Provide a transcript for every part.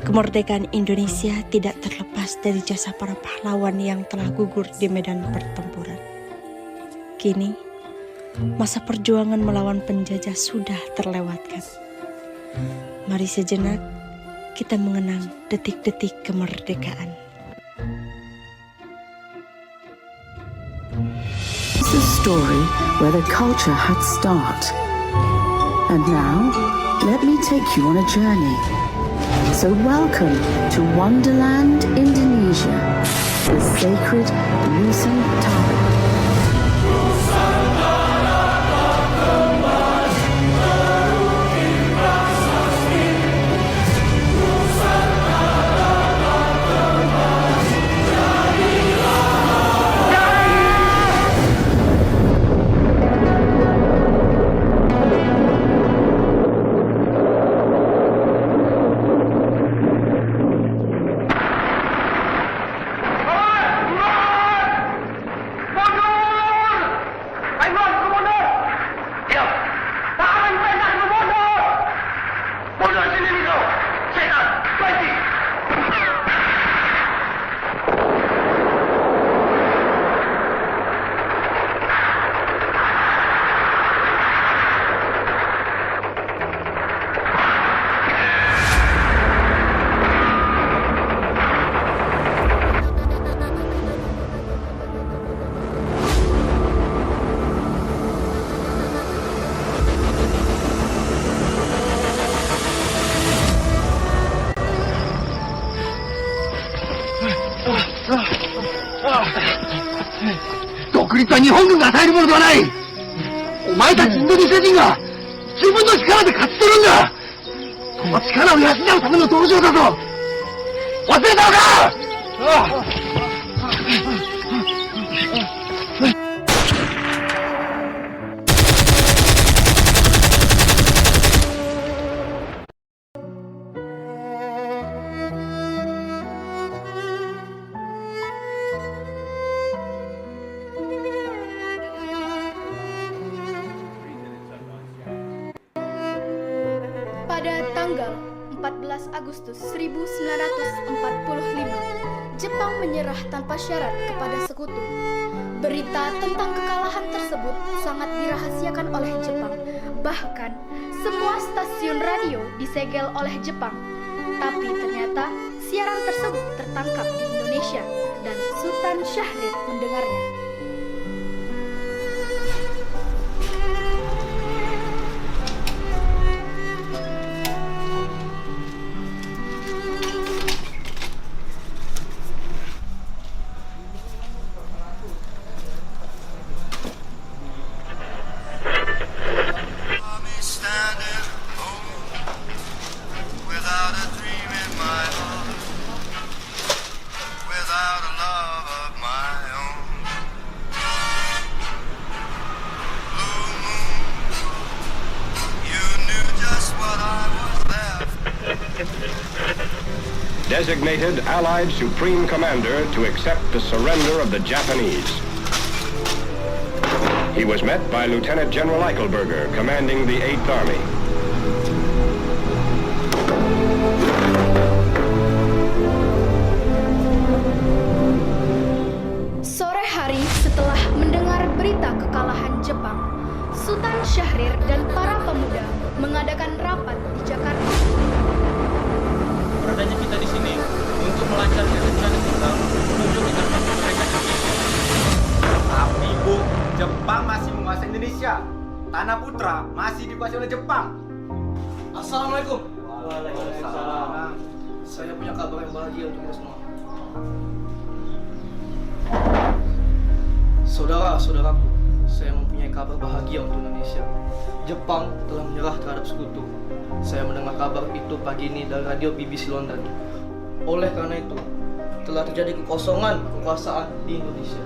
Kemerdekaan Indonesia tidak terlepas dari jasa para pahlawan yang telah gugur di medan pertempuran. Kini, masa perjuangan melawan penjajah sudah terlewatkan. Mari sejenak kita mengenang detik-detik kemerdekaan. It's a story where the culture had start. And now, let me take you on a journey. So welcome to Wonderland, Indonesia, the sacred Nusantara. Pada tanggal 14 Agustus 1945, Jepang menyerah tanpa syarat kepada Sekutu. Berita tentang kekalahan tersebut sangat dirahasiakan oleh Jepang. Bahkan, semua stasiun radio disegel oleh Jepang. Tapi ternyata siaran tersebut tertangkap di Indonesia dan Sultan Syahrir mendengarnya. Designated Allied Supreme Commander to accept the surrender of the Japanese. He was met by Lieutenant General Eichelberger, commanding the 8th Army. Sore hari setelah mendengar berita kekalahan Jepang, Sultan Syahrir dan para pemuda mengadakan rapat di Jakarta. Beradanya kita di sini untuk melancarkan rencana kita menuju ke tanah mereka Indonesia. Tapi Bu, Jepang masih menguasai Indonesia. Tanah Putra masih dikuasai oleh Jepang. Assalamualaikum. Waalaikumsalam. Saya punya kabar yang bahagia untuk kita semua. Saudara-saudaraku, saya mempunyai kabar bahagia untuk Indonesia. Jepang telah menyerah terhadap Sekutu. Saya mendengar kabar itu pagi ini dari radio BBC London. Oleh karena itu, telah terjadi kekosongan kekuasaan di Indonesia.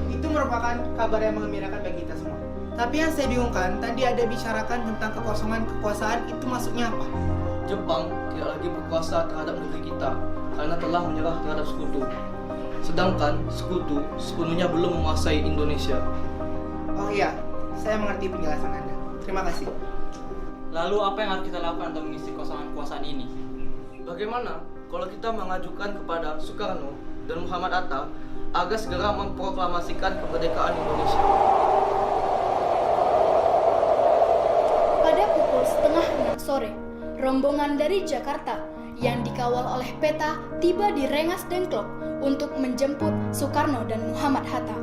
Itu merupakan kabar yang mengembirakan bagi kita semua. Tapi yang saya bingungkan, tadi ada bicarakan tentang kekosongan kekuasaan, itu maksudnya apa? Jepang tidak lagi berkuasa terhadap negeri kita karena telah menyerah terhadap Sekutu. Sedangkan Sekutu sepenuhnya belum menguasai Indonesia. Oh iya, saya mengerti penjelasan Anda. Terima kasih. Lalu apa yang harus kita lakukan untuk mengisi kekosongan kekuasaan ini? Bagaimana kalau kita mengajukan kepada Soekarno dan Muhammad Hatta agar segera memproklamasikan kemerdekaan Indonesia? Pada pukul 5:30 sore, rombongan dari Jakarta yang dikawal oleh Peta tiba di Rengas Dengklok untuk menjemput Soekarno dan Muhammad Hatta.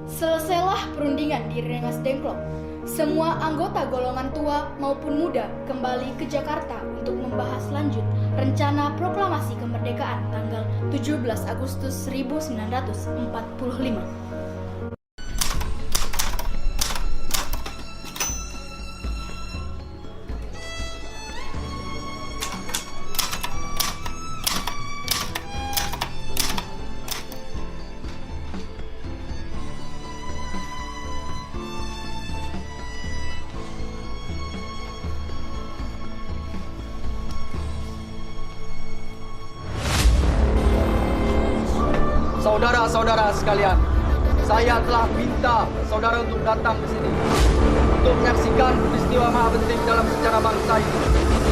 Selesailah perundingan di Rengas Dengklok. Semua anggota golongan tua maupun muda kembali ke Jakarta untuk membahas lanjut rencana proklamasi kemerdekaan tanggal 17 Agustus 1945. Saudara-saudara sekalian, saya telah minta saudara untuk datang ke sini untuk menyaksikan peristiwa maha penting dalam sejarah bangsa ini.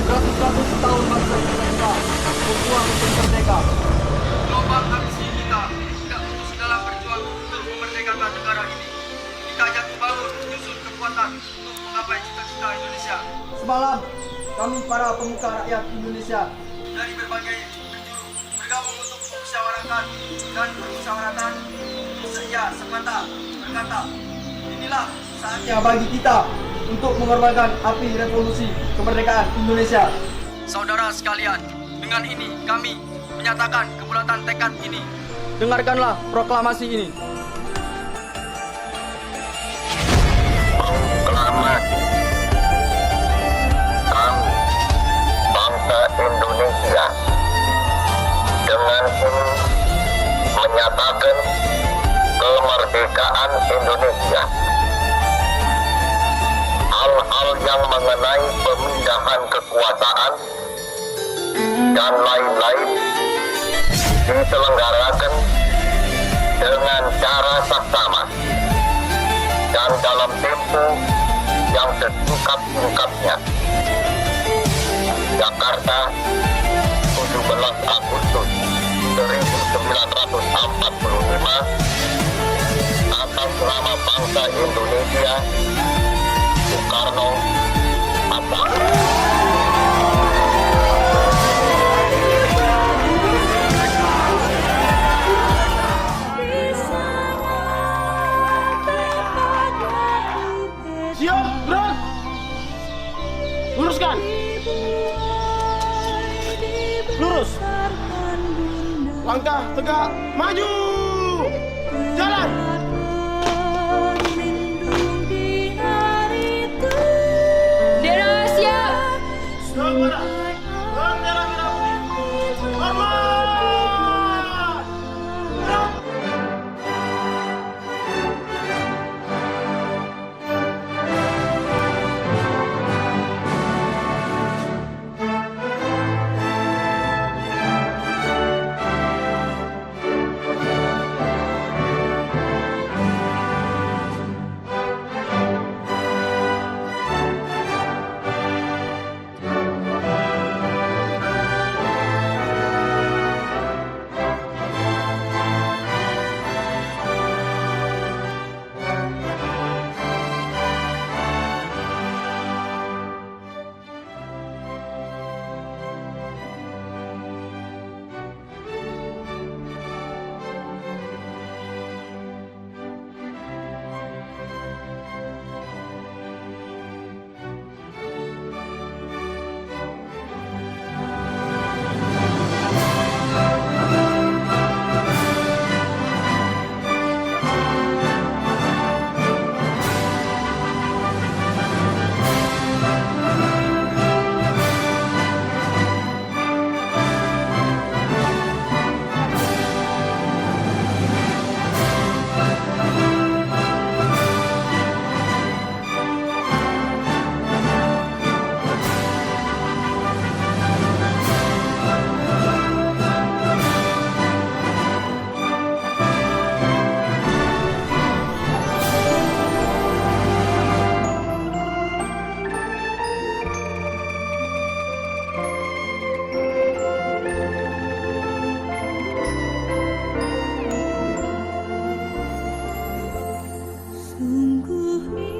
Ratus-ratus tahun bangsa Indonesia berjuang untuk merdeka. Gelombang ambisi kita tidak putus dalam berjuang untuk memerdekakan negara ini. Kita jatuh bangun menyusun kekuatan untuk menggapai cita-cita Indonesia. Semalam, kami para pemuka rakyat Indonesia dari berbagai penjuru bergabung untuk musyawarahkan dan bermusyawaratan seia semata berkata, inilah saatnya bagi kita untuk mengorbankan api revolusi kemerdekaan Indonesia. Saudara sekalian, dengan ini kami menyatakan kebulatan tekad ini. Dengarkanlah proklamasi ini. Proklamasi kami, bangsa Indonesia, dengan ini menyatakan kemerdekaan Indonesia. Hal-hal yang mengenai pemindahan kekuasaan dan lain-lain diselenggarakan dengan cara saksama dan dalam tempo yang sesingkat-singkatnya. Jakarta, 17 Agustus 1945, atas nama bangsa Indonesia, Soekarno Hatta. Siap, terus. Luruskan. Lurus. Langkah tegak, maju. Jalan. Bendera siap. Bendera merah putih. Hormat.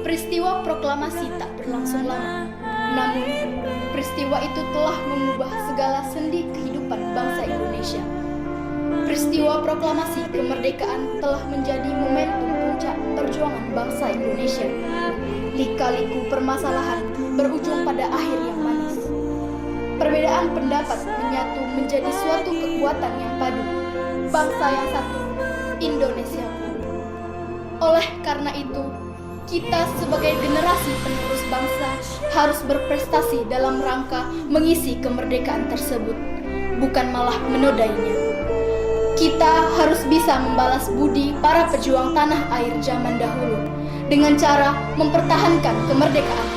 Peristiwa proklamasi tak berlangsung lama, namun peristiwa itu telah mengubah segala sendi kehidupan bangsa Indonesia. Peristiwa proklamasi kemerdekaan telah menjadi momentum puncak perjuangan bangsa Indonesia. Lika-liku permasalahan berujung pada akhir yang manis. Perbedaan pendapat menyatu menjadi suatu kekuatan yang padu. Bangsa yang satu, Indonesia. Oleh karena itu, kita sebagai generasi penerus bangsa harus berprestasi dalam rangka mengisi kemerdekaan tersebut, bukan malah menodainya. Kita harus bisa membalas budi para pejuang tanah air zaman dahulu dengan cara mempertahankan kemerdekaan